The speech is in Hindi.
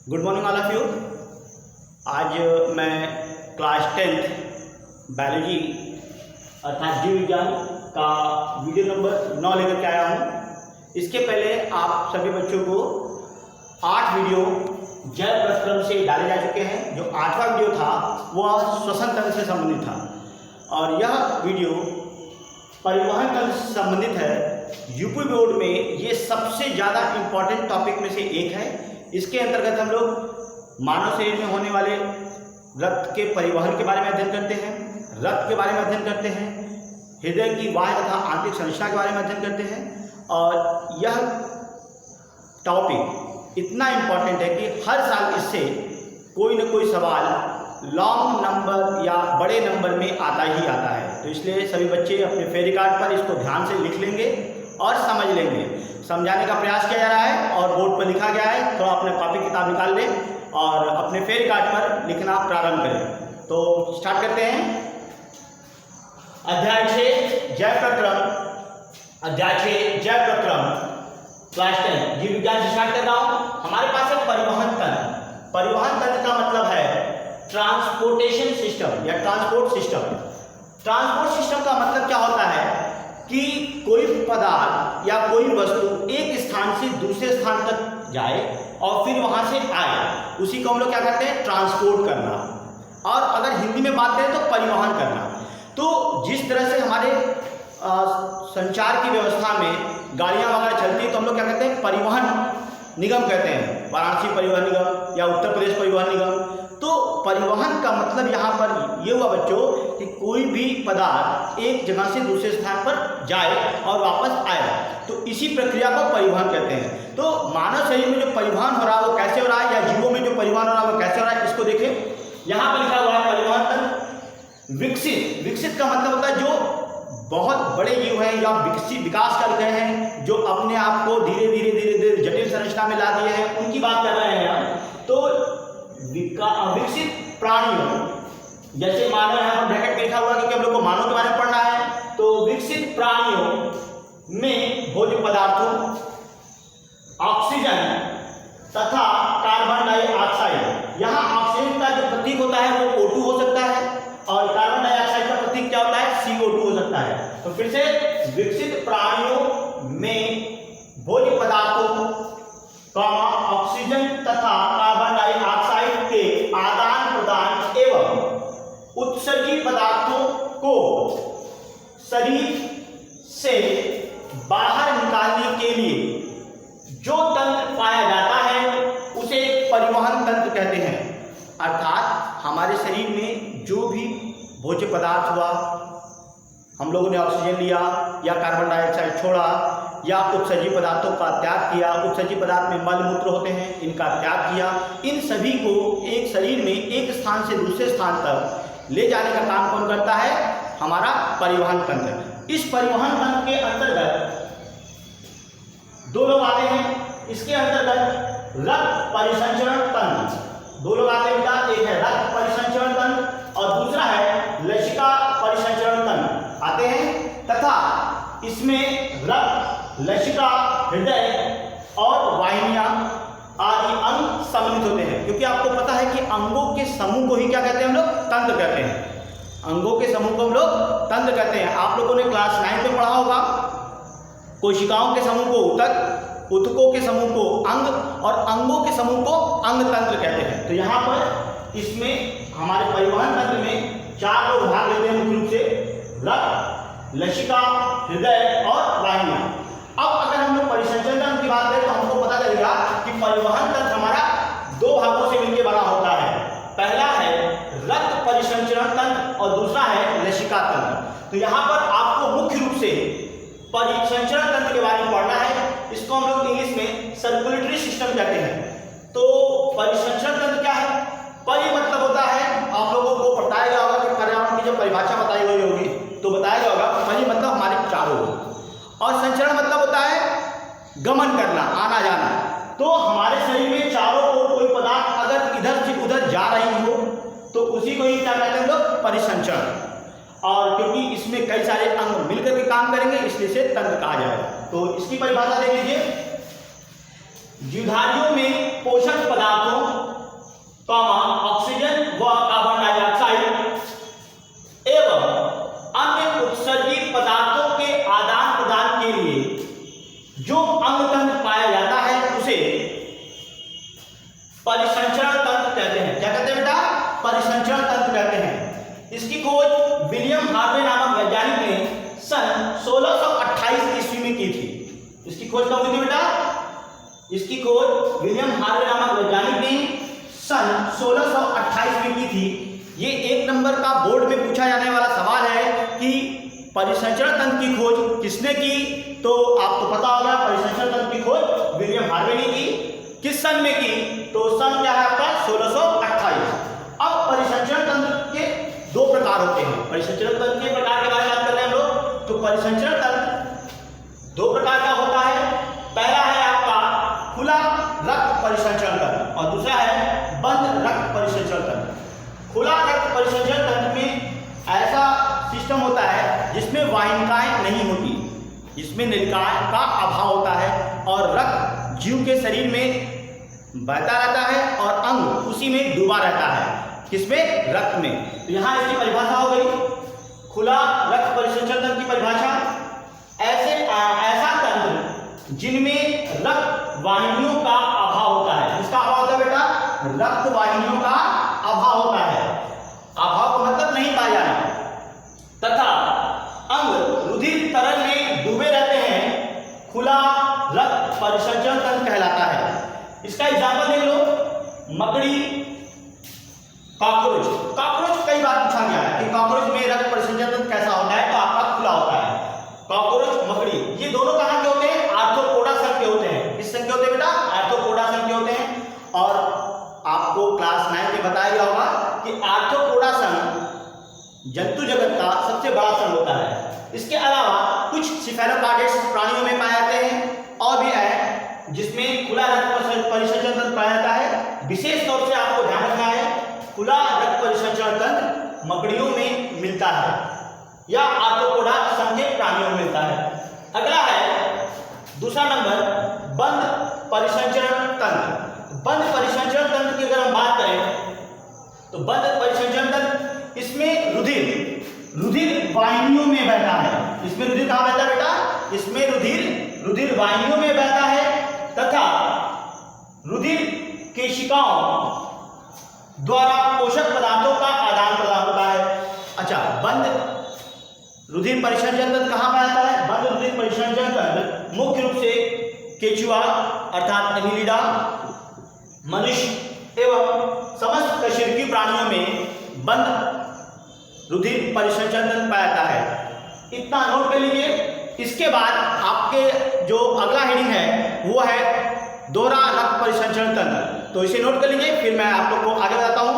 Good morning all of you. आज मैं क्लास 10th बायोलॉजी अर्थात जीव विज्ञान का वीडियो नंबर 9 लेकर के आया हूँ। इसके पहले आप सभी बच्चों को 8 वीडियो जैव प्रक्रम से डाले जा चुके हैं। जो 8वां वीडियो था वह श्वसन तंत्र से संबंधित था और यह वीडियो परिवहन तंत्र से संबंधित है। यूपी बोर्ड में ये सबसे ज़्यादा इम्पॉर्टेंट टॉपिक में से एक है। इसके अंतर्गत हम लोग मानव शरीर में होने वाले रक्त के परिवहन के बारे में अध्ययन करते हैं, रक्त के बारे में अध्ययन करते हैं, हृदय की बाह्य तथा आंतरिक संरचना के बारे में अध्ययन करते हैं। और यह टॉपिक इतना इम्पॉर्टेंट है कि हर साल इससे कोई न कोई सवाल लॉन्ग नंबर या बड़े नंबर में आता ही आता है। तो इसलिए सभी बच्चे अपने फेरी कार्ड पर इसको ध्यान से लिख लेंगे और समझ लेंगे। समझाने का प्रयास किया जा रहा है और बोर्ड पर लिखा गया है। थोड़ा अपने कॉपी किताब निकाल लें और अपने फेरी कार्ड पर लिखना प्रारंभ करें। तो स्टार्ट करते हैं। अध्याय 6 जैव प्रक्रम। अध्याय 6 जैव प्रक्रम क्लास 10 जीव विज्ञान से स्टार्ट कर रहा हूँ। हमारे पास है परिवहन तंत्र। परिवहन तंत्र का मतलब है ट्रांसपोर्टेशन सिस्टम या ट्रांसपोर्ट सिस्टम। ट्रांसपोर्ट सिस्टम का मतलब क्या होता है कि कोई पदार्थ या कोई वस्तु एक स्थान से दूसरे स्थान तक जाए और फिर वहां से आए, उसी को हम लोग क्या कहते हैं, ट्रांसपोर्ट करना। और अगर हिंदी में बात करें तो परिवहन करना। तो जिस तरह से हमारे संचार की व्यवस्था में गाड़ियां वगैरह चलती है तो हम लोग क्या कहते हैं, परिवहन निगम कहते हैं। वाराणसी परिवहन निगम या उत्तर प्रदेश परिवहन निगम। तो परिवहन का मतलब यहाँ पर ये हुआ बच्चों कि कोई भी पदार्थ एक जगह से दूसरे स्थान पर जाए और वापस आए, तो इसी प्रक्रिया को परिवहन कहते हैं। तो मानव शरीर में जो परिवहन हो रहा है वो कैसे हो रहा है, या जीवों में जो परिवहन हो रहा है वो कैसे हो रहा है, इसको देखें। यहाँ पर लिखा हुआ है परिवहन तंत्र विकसित। विकसित का मतलब होता है जो बहुत बड़े जीव हैं या विकास कर गए हैं, जो अपने आप को धीरे धीरे जटिल संरचना में ला दिए हैं, उनकी बात कर रहे हैं हम। तो विकसित प्राणियों, जैसे मानव यहाँ पर ब्रैकेट में लिखा हुआ कि हम लोग को मानव के बारे में पढ़ना है। तो विकसित प्राणियों में भोज्य पदार्थों, ऑक्सीजन तथा कार्बन डाइऑक्साइड। यहाँ ऑक्सीजन का जो प्रतीक होता है वो O2 हो सकता है और कार्बन डाइऑक्साइड का प्रतीक क्या होता है, CO2 हो सकता है। तो फिर से विकसित प्राणियों में भोज्य पदार्थों, ऑक्सीजन तथा कार्बन डाइऑक्साइड के आदान प्रदान एवं उत्सर्जी पदार्थों को शरीर से बाहर निकालने के लिए जो तंत्र पाया जाता है उसे परिवहन तंत्र कहते हैं। अर्थात हमारे शरीर में जो भी भोज्य पदार्थ हुआ, हम लोगों ने ऑक्सीजन लिया या कार्बन डाइऑक्साइड छोड़ा या उत्सर्जी पदार्थों का त्याग किया, उत्सर्जी पदार्थ में मल मूत्र होते हैं, इनका त्याग किया, इन सभी को एक शरीर में एक स्थान से दूसरे स्थान तक ले जाने का काम कौन करता है, हमारा परिवहन तंत्र। इस परिवहन तंत्र के अंतर्गत दो लोग आते हैं। इसके अंतर्गत रक्त परिसंचरण तंत्र, दो लोग आते हैं। एक है रक्त परिसंचरण तंत्र और दूसरा है लसिका परिसंचरण तंत्र आते हैं। तथा इसमें रक्त, लसिका, हृदय और वाहिनियां आदि अंग सम्मिलित होते हैं। क्योंकि आपको पता है कि अंगों के समूह को ही क्या कहते हैं, हम लोग तंत्र कहते हैं। अंगों के समूह को हम लोग तंत्र कहते हैं। आप लोगों ने क्लास 9 में पढ़ा होगा, कोशिकाओं के समूह को ऊतक, ऊतकों के समूह को अंग और अंगों के समूह को अंग तंत्र कहते हैं। तो यहाँ पर इसमें हमारे परिवहन तंत्र में 4 लोग भाग लेते हैं मुख्य रूप से, रक्त, लसिका, हृदय और वाहिनियां। अब अगर हम लोग परिसंचरण तंत्र की बात करें तो हमको पता चलेगा कि परिवहन तंत्र हमारा 2 भागों से मिलकर बना होता है। पहला है रक्त परिसंचरण तंत्र और दूसरा है लसिका तंत्र। तो यहाँ पर आपको मुख्य रूप से परिसंचरण तंत्र के बारे में पढ़ना है। इसको हम लोग इंग्लिश में सर्कुलेटरी सिस्टम कहते हैं। तो परिसंचरण तंत्र क्या है, परि मतलब होता है, आप लोगों को बताया गया होगा कि पर्यावरण की जब परिभाषा बताई गई होगी तो बताया गया होगा परि मतलब हमारे चारों ओर, और संचरण मतलब होता है गमन करना, आना जाना। तो हमारे शरीर में चारों ओर कोई पदार्थ अगर इधर से उधर जा रही हो तो उसी को ही क्या कहते हैं लोग, परिसंचरण। और क्योंकि इसमें कई सारे अंग मिलकर के काम करेंगे इसलिए इसे तंत्र कहा जाएगा। तो इसकी परिभाषा देख लीजिए, जीवधारियों में पोषक पदार्थों इसकी खोज विलियम हार्वे नामक वैज्ञानिक ने सन 1628 ईस्वी में की थी। इसकी खोज कब हुई थी बेटा? इसकी खोज विलियम हार्वे नामक वैज्ञानिक ने सन 1628 में की थी। ये 1 नंबर का बोर्ड में पूछा जाने वाला सवाल है कि परिसंचरण तंत्र की खोज किसने की? तो आपको पता होगा परिसंचरण तंत्र की खोज विलियम हार्वे ने की। किस सन में की? तो सन क्या है आपका? 1628। अब परिसंचरण तंत्र के 2 प्रकार होते हैं। परिसंचरण तंत्र के प्रकार के बारे में बात कर रहे हैं हम लोग। तो परिसंचरण तंत्र 2 प्रकार का होता है। पहला है आपका खुला रक्त परिसंचरण तंत्र और दूसरा है बंद रक्त परिसंचरण तंत्र। खुला रक्त परिसंचरण तंत्र में ऐसा सिस्टम होता है जिसमें वाहिकाएं नहीं होती, जिसमें नलिकाएं का अभाव होता है और रक्त जीव के शरीर में बहता रहता है और अंग उसी में डूबा रहता है। किसमें? रक्त में। तो यहाँ इसकी परिभाषा हो गई खुला रक्त परिसंचरण तंत्र की परिभाषा। ऐसा तंत्र जिनमें रक्त वाहिनियों का अभाव होता है। किसका अभाव होता है बेटा? रक्त वाहिनियों का अभाव होता है। अभाव का मतलब नहीं पाया जाना, तथा अंग रुधिर तरल में डूबे रहते हैं, खुला रक्त परिसंचरण तंत्र कहलाता है। इसका एग्जाम्पल देख लो, मकड़ी, कॉकरोच। कॉकरोच कई बार पूछा गया है कि कॉकरोच में रक्त परिसंचरण तंत्र कैसा होता है? तो आपका खुला होता है। कॉकरोच, मकड़ी, ये दोनों कहां के होते हैं? आर्थ्रोपोडा संघ के होते हैं। किस संघ के होते हैं बेटा? आर्थ्रोपोडा संघ के होते हैं। और आपको क्लास 9 में बताया गया होगा कि आर्थ्रोपोडा संघ जंतु जगत का सबसे बड़ा संघ होता है। इसके अलावा कुछ सिफेलोपॉड्स प्राणियों में पाए जाते हैं और भी है जिसमें खुला रक्त परिसंचरण तंत्र पाया जाता है। विशेष तौर से आपको ध्यान रखना है, खुला रक्त परिसंचरण तंत्र मकड़ियों में मिलता है या आर्थ्रोपोडा संघ के प्राणियों में मिलता है। अगला है दूसरा नंबर, बंद परिसंचरण तंत्र। बंद परिसंचरण तंत्र की अगर हम बात करें तो बंद परिसंचरण तंत्र, इसमें रुधिर वाहिनियों में बहता है। इसमें रुधिर कहां बहता है बेटा? इसमें रुधिर वाहिनियों में बहता है तथा रुधिर केशिकाओं द्वारा पोषक पदार्थों का आदान प्रदान होता है। अच्छा, बंद रुधिर परिसंचरण तंत्र कहां पाया जाता है? बंद रुधिर परिसंचरण तंत्र मुख्य रूप से केचुआ अर्थात एनिलिडा, मनुष्य एवं समस्त कशेरुकी प्राणियों में बंद रुधिर परिसंचरण तंत्र पाया जाता है। इतना नोट कर लीजिए। इसके बाद आपके जो अगला हेडिंग है वो है दोहरा रक्त परिसंचरण तंत्र। तो इसे नोट कर लीजिए, फिर मैं आप लोग को आगे बताता हूं।